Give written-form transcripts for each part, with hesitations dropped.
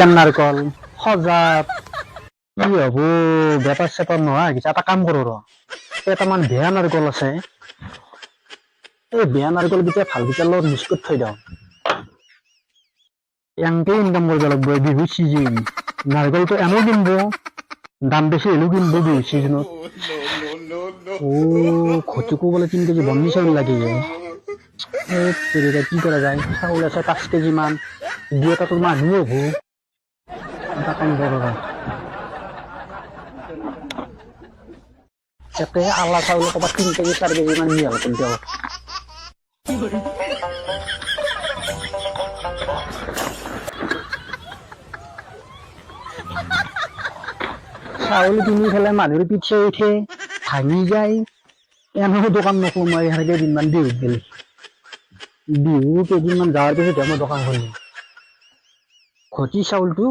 R নাৰকল সজাত কি হব বেপাৰ চেপাৰ নহয় কিছু এটা কাম কৰো ৰ কেইটামান বেয়া নাৰকল আছে এই বেয়া নাৰকল কেইটা ভাল কেইটাৰ লগত মিক্স কৰি থৈ দিওঁ এনকে ইনকাম কৰিব লাগিব বিহু চিজন নারকলটো এনেও কিনব দাম বেছি হলেও কিনব বিহু চিজনত ও ঘচুকো বলে 3 কেজি বন্নি চাউল লাগে কি করা যায় চাউল আছে 5 কেজি মান দুই এটা তো মানুহ হব এটা কাম কৰো ৰ এতে আলা চাউল কবা 3 কেজি 4 কেজি মান নিয়ে হল দেব চাউল কিনি ফেলে মানুহৰ পিছে উঠে ভাঙি যায় এনেও দোকান নকমাই সেনেকে দিনমান বিহুত গেলি বিহু কেইদিনমান যাৱাৰ পিছত মই দোকান খুলিম ঘটি চাউলটো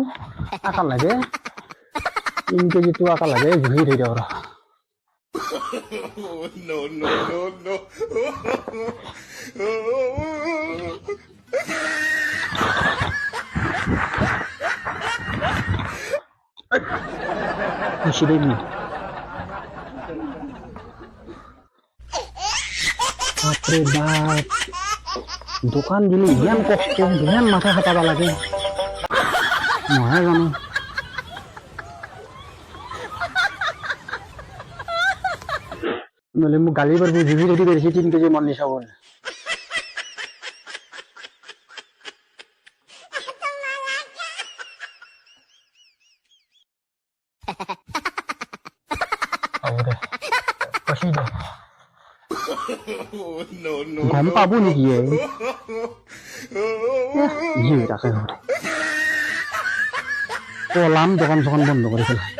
আকা লাগে 3 কেজিটো আকা লাগে জুহি থৈ দিওঁ ৰ No, no, no, no. খুশি দেবি বাপরে বাপ দোকান দিলে ইমান কষ্ট ইমান মাথা খাটাব লাগে নহয় জানো নহলে মোক গালি পারবো জুবি রেডি করেছি 3 কেজি মন চাউল গম পাবো নেকি তাকে পলাম দোকান চোকান বন্ধ করে ফেলাই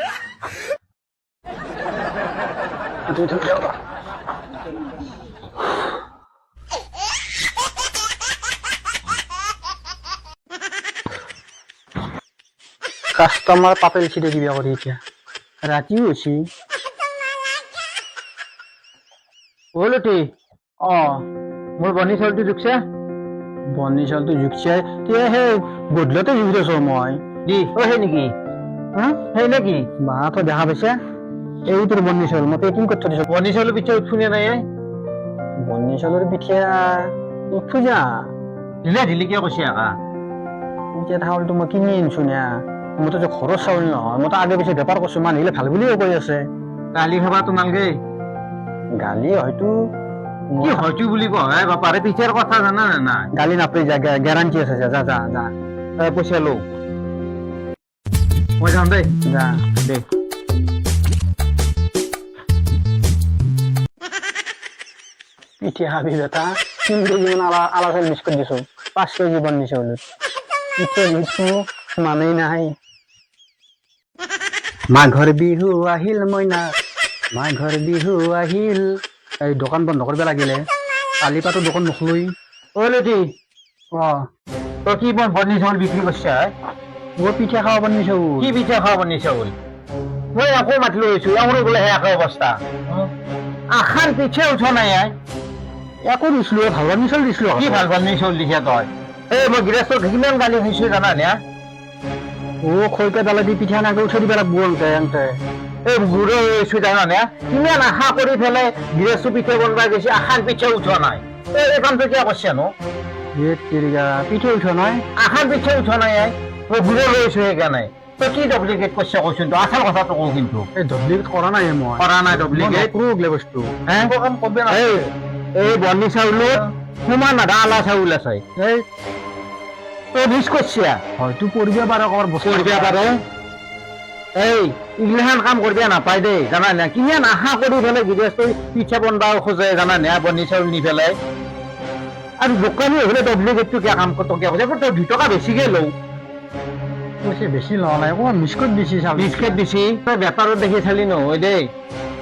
কাস্টমার পাপেল ছিটে কিবা কৰি এতিয়া ৰাতিও হৈছে ওলটি মোৰ বনি চাউলটো জুকছে সেই গধূলতে জুকি আছো মই দি সেই নেকি সেই নেকি মাথা দেখা পাইছে এই তোৰ বনি চাউল মই পেকিং কৰি থৈ দিছো বনি চাউলৰ পিঠা উঠুনে নাই বনি চাউলৰ পিঠা উঠু যা ঢিলি কিয় কৈছে আকা এতিয়া চাউলটো মই কিনি আনিছো না মইতো ঘৰৰ চাউল নহয় মইতো আগে পিছে বেপাৰ কৰিছো মানুহে ভাল বুলিও কৈ আছে গালি খাবাতো নালগে গালি হয়তো কি হয়তো বুলি কয় বাপাৰে পিঠাৰ কথা জানা নে নাই গালি নাপাই যা গ্যাৰান্টি আছে যা যা যা পইচা লো মই যাম দেই যা দে পিঠা খাবি বেটা 3 কেজি মান আলা চাউল মিক্স কৰি দিছো 5 কেজি বন্নি চাউল পিঠা দিছো মানেই নাই মাঘৰ বিহু আহিল মইনা মাঘৰ বিহু আহিল এই দোকান বন্ধ কৰিব লাগিলে কালি পাতো দোকান নখলই ওলটি তই কি বন্নি চাউল বিক্ৰী কৰিছা মই পিঠা খাব বন্নি চাউল কি পিঠা খাব বন্নি চাউল মই আকৌ মাতি লৈছো আমাৰ বোলে একে অৱস্থা আখান পিঠা উঠা নাই একো দিছিলো ভাল বন্নি চাউল দিছিলো কি ভাল বন্নি চাউল দিছা তই এই মই গৃহস্থক কিমান গালি খাইছো জানা নে খৈকা দালা দি পিঠা নাকে উঠাই দিব লাগব এনতে এই বুঢ়ো হৈছো জানা নে কিমান আশা কৰি পেলাই গৃহস্থ পিঠা বনবা গৈছে আশাৰ পিঠা উঠোৱা নাই এই কামটো কিয় কৰিছে নো পিঠা উঠোৱা নাই আশাৰ পিঠা উঠোৱা নাই মই বুঢ়ো লৈছো সেইকাৰণে তই কি ডুপ্লিকেট কৰিছে কৈছোন তো আচল কথাটো কওঁ কিন্তু এই ডুপ্লিকেট কৰা নাই মই কৰা নাই ডুপ্লিকেট প্ৰুফ বস্তু এই বন্নি চাউলত সমান আধা আলা চাউল আছে এই তই মিছ করছিয়া হয়তো পড়বে পারো কর বস্তু পড়বে পারো এই ইগলাহান কাম করবে না পাই দে জানা না কিমান আশা কৰি ফেলে গৃহস্থ পিঠা বনবা খোজে জানা না বন্নি চাউল নি ফেলে আৰু দোকানী হলে ডুপ্লিকেটটো কিয় কাম করতে কিয় কৈছে তই 2 টকা বেছিকে লও কৈছে বেছি লওয়া নাই অকমান মিছকত বেছি চাউল মিছকত বেছি তই বেপাৰত দেখি চালি নহয় দেই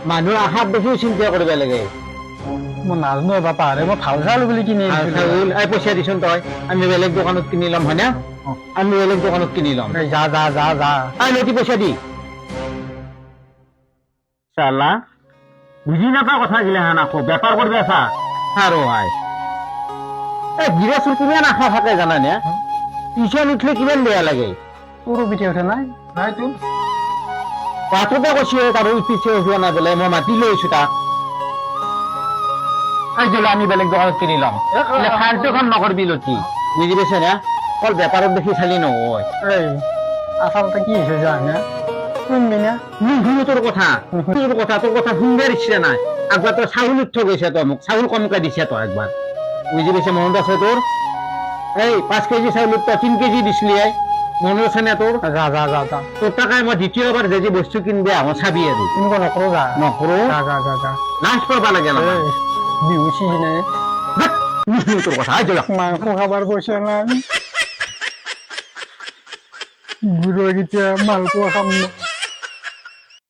মানুহ আশাত বেছি চিন্তা কৰিব লাগে মই নাজনো বাপা আরে মই ভাল চাউল বুলি কিনি চাউল এই পইচা দিছোন তই আমি বেলেগ দোকানত কিনি লম হয় না আমি বেলেগ দোকানত কিনি লম যা যা যা যা আই লতি পইচা দি শালা বুঝি না পা কথা গিলা না কো ব্যাপার করবে আসা আরো আই এই গিরাসুর কিমান আশা থাকে জানা না পিছন উঠলে কিমান বেয়া লাগে তোৰো পিঠে উঠে নাই নাই তো পাথৰতে কৈছে তাৰ পিছে হোৱা নাই বোলে মই মাতি লৈছো তাক আজিলৈ আমি বেলেগ দোকানত কিনি ল'ম খাৰটো কাম নকৰবি লতি বুজি পাইছে না অকল বেপাৰত দেখি চালি নহয় এই আচলতে কি হৈছে জানা শুনবি না শুনো তোৰ কথা তোৰ কথা শুনবাৰ ইচ্ছা নাই একবাৰ তই চাউল উঠি গৈছে তই মোক চাউল কমকে দিছে তই একবাৰ বুজি পাইছে মনত আছে তোৰ এই 5 কেজি চাউলত তই 3 কেজি দিছিলি মনত আছে নে তোৰ যা যা যা যা তোৰ টাকাই মই দ্বিতীয়বাৰ যে বস্তু কিনবে আহোঁ চাবি আৰু এনেকুৱা নকৰো যা নকৰো যা যা যা যা লাজ কৰবা লাগে না এই বিহু চিজনে নুশুনো তোৰ কথা আই যা মাংস খাবাৰ পইচা নাই গুড়ৰ এতিয়া মালপোৱা খাম